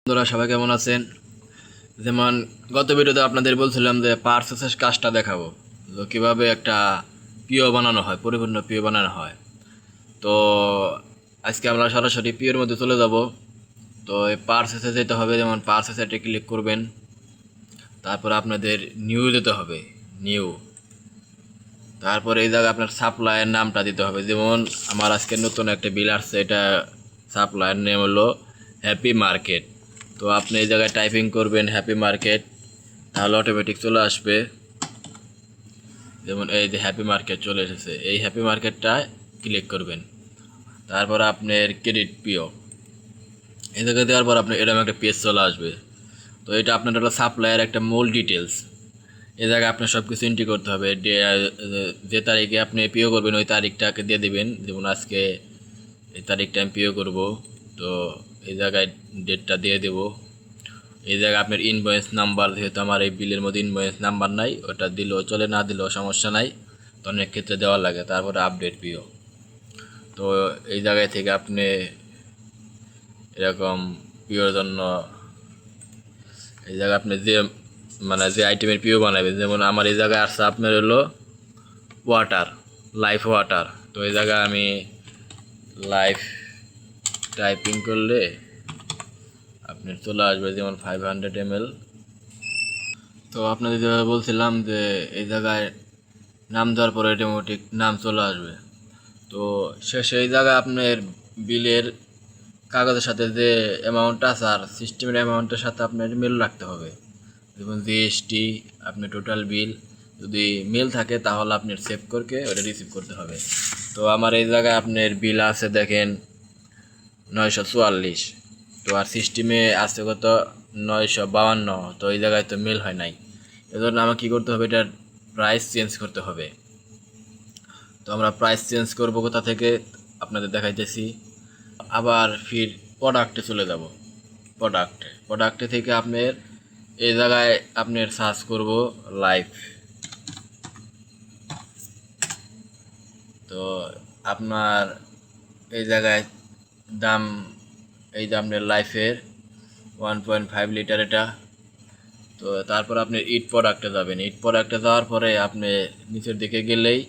বন্ধুরা সবাই কেমন আছেন? যেমন গত ভিডিওতে আপনাদের বলছিলাম যে পার্সেসের কাজটা দেখাবো, তো কীভাবে একটা পিও বানানো হয়, পরিপূর্ণ পিও বানানো হয়। তো আজকে আমরা সরাসরি পিওর মধ্যে চলে যাব। তো এই পার্সেসে যেতে হবে, যেমন পার্সেসেটে ক্লিক করবেন, তারপর আপনাদের নিউ দিতে হবে, নিউ। তারপর এই জায়গায় আপনার সাপ্লাইয়ের নামটা দিতে হবে। যেমন আমার আজকে নতুন একটা বিল আসছে, এটা সাপ্লাইয়ের নেম হলো হ্যাপি মার্কেট। তো আপনি এই জায়গায় টাইপিং করবেন হ্যাপি মার্কেট, তাহলে অটোমেটিক চলে আসবে। যেমন এই যে হ্যাপি মার্কেট চলে এসেছে, এই হ্যাপি মার্কেটটায় ক্লিক করবেন। তারপর আপনার ক্রেডিট পিও এই জায়গায় দেওয়ার পর আপনার এরকম একটা পেজ চলে আসবে। তো এটা আপনার হলো সাপ্লাইয়ের একটা মূল ডিটেলস। এই জায়গায় আপনার সব কিছু এন্ট্রি করতে হবে। যে তারিখে আপনি পিও করবেন ওই তারিখটাকে দিয়ে দেবেন। যেমন আজকে এই তারিখটা আমি পিও করব, তো এই জায়গায় ডেটটা দিয়ে দেব। এই জায়গায় আপনার ইনভয়েস নাম্বার, যেহেতু আমার এই বিলের মধ্যে ইনভয়েস নাম্বার নাই, ওটা দিলেও চলে, না দিলেও সমস্যা নাই, তো অনেক ক্ষেত্রে দেওয়া লাগে। তারপরে আপডেট পিও। তো এই জায়গায় থেকে আপনি এরকম পিওর জন্য এই জায়গায় আপনি যে আইটেমের পিও বানাবেন, যেমন আমার এই জায়গায় আসছে আপনার হলো ওয়াটার, লাইফ ওয়াটার। তো এই জায়গায় আমি লাইফ টাইপিং করলে আপনার চলে আসবে যেমন 500 ml। তো আপনাদের যেভাবে বলছিলাম যে এই জায়গায় নাম দেওয়ার পরে অটোমেটিক নাম চলে আসবে। তো শেষে এই জায়গায় আপনার বিলের কাগজের সাথে যে অ্যামাউন্টটা আছে আর সিস্টেমের অ্যামাউন্টের সাথে আপনার মিল রাখতে হবে। যেমন জিএসটি, আপনার টোটাল বিল যদি মিল থাকে তাহলে আপনার সেভ করকে ওটা রিসিভ করতে হবে। তো আমার এই জায়গায় আপনার বিল আছে দেখেন 944। তো আর সিস্টেমে আছে কত 952। তো এই জায়গায় তো মিল হয় নাই, এজন্য আমাকে কী করতে হবে, এটার প্রাইস চেঞ্জ করতে হবে। তো আমরা প্রাইস চেঞ্জ করব কোথা থেকে আপনাদের দেখাইতেছি। আবার ফির প্রোডাক্টে চলে যাব। প্রোডাক্টে থেকে আপনার এই জায়গায় আপনার সার্চ করব লাইফ। তো আপনার এই জায়গায় দাম, এই যে আপনার লাইফের 1.5 লিটার এটা। তো তারপর আপনি ইট প্রোডাক্টে যাবেন। ইট প্রোডাক্টে যাওয়ার পরে আপনি নিচের দিকে গেলেই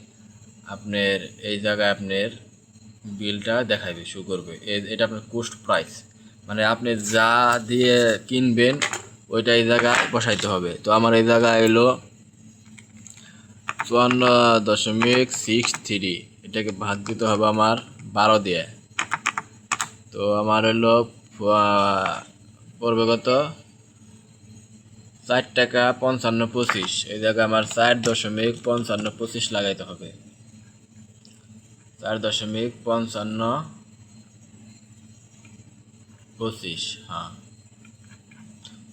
আপনার এই জায়গায় আপনার বিলটা দেখাইবে, শো করবে। এটা আপনার কোস্ট প্রাইস, মানে আপনি যা দিয়ে কিনবেন ওইটা এই জায়গায় বসাইতে হবে। তো আমার এই জায়গায় এলো 54.63, এটাকে ভাগ দিতে হবে আমার 12 দিয়ে। তো আমার হলো পড়বে কত 4 টাকা 55 পঁচিশ। এই জায়গায় আমার 4.55 লাগাইতে হবে, 4.55 হ্যাঁ।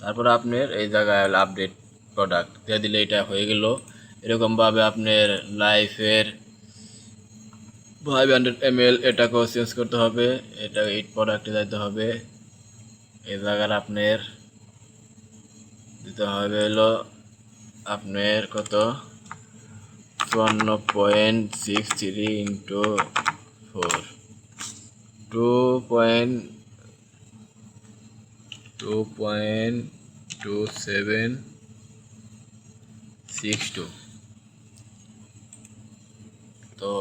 তারপর আপনার এই জায়গায় আপডেট প্রোডাক্ট দিয়ে দিলে এটা হয়ে গেল। এরকমভাবে আপনার লাইফের 500 ml এটাকেও চেঞ্জ করতে হবে, এটা ইট প্রোডাক্টে যাইতে হবে। এই জায়গার আপনার দিতে হবে হলো আপনার কত 54.63 ইন্টু 4, 2.2762। তো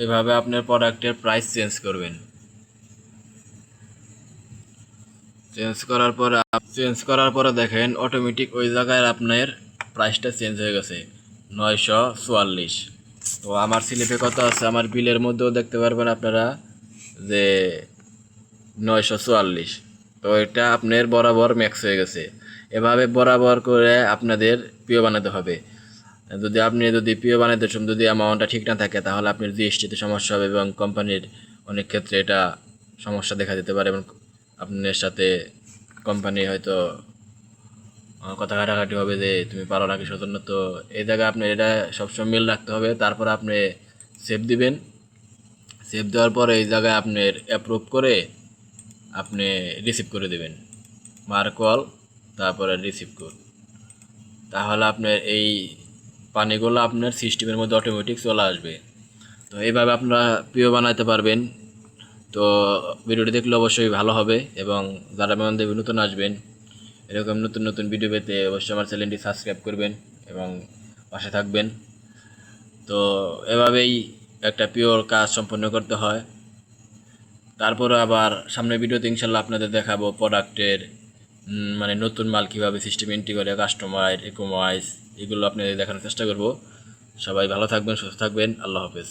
এভাবে আপনার প্রোডাক্টের প্রাইস চেঞ্জ করবেন। চেঞ্জ করার পরে দেখেন অটোমেটিক ওই জায়গায় আপনার প্রাইসটা চেঞ্জ হয়ে গেছে 944। তো আমার স্লিপে কত আছে, আমার বিলের মধ্যেও দেখতে পারবেন আপনারা যে 944। তো এটা আপনার বরাবর ম্যাক্স হয়ে গেছে। এভাবে বরাবর করে আপনাদের পিও বানাতে হবে। যদি পিও বানাতে সময় যদি অ্যামাউন্টটা ঠিক না থাকে তাহলে আপনার জিএসটিতে সমস্যা হবে এবং কোম্পানির অনেক ক্ষেত্রে এটা সমস্যা দেখা দিতে পারে, এবং আপনার সাথে কোম্পানি হয়তো কথা কাটাকাটি হবে যে তুমি পারো না কিসের জন্য। তো এই জায়গায় আপনার এটা সবসময় মিল রাখতে হবে। তারপর আপনি সেভ দিবেন। সেভ দেওয়ার পরে এই জায়গায় আপনার অ্যাপ্রুভ করে আপনি রিসিভ করে দেবেন, মার্ক অল, তারপরে রিসিভ কোড। তাহলে আপনার এই পানিগুলো আপনার সিস্টেমের মধ্যে অটোমেটিক চলে আসবে। তো এইভাবে আপনারা পিও বানাতে পারবেন। তো ভিডিওটি দেখলে অবশ্যই ভালো হবে, এবং যারা আমার নতুন আসবেন এরকম নতুন নতুন ভিডিও পেতে অবশ্যই আমার চ্যানেলটি সাবস্ক্রাইব করবেন এবং পাশে থাকবেন। তো এভাবেই একটা পিওর কাজ সম্পন্ন করতে হয়। তারপরে আবার সামনের ভিডিওতে ইনশাল্লাহ আপনাদের দেখাবো প্রোডাক্টের মানে নতুন মাল কীভাবে সিস্টেম এন্ট্রি করে, কাস্টমার ইকমাইজ, এগুলো আপনাদের দেখানোর চেষ্টা করব। সবাই ভালো থাকবেন, সুস্থ থাকবেন, আল্লাহ হাফেজ।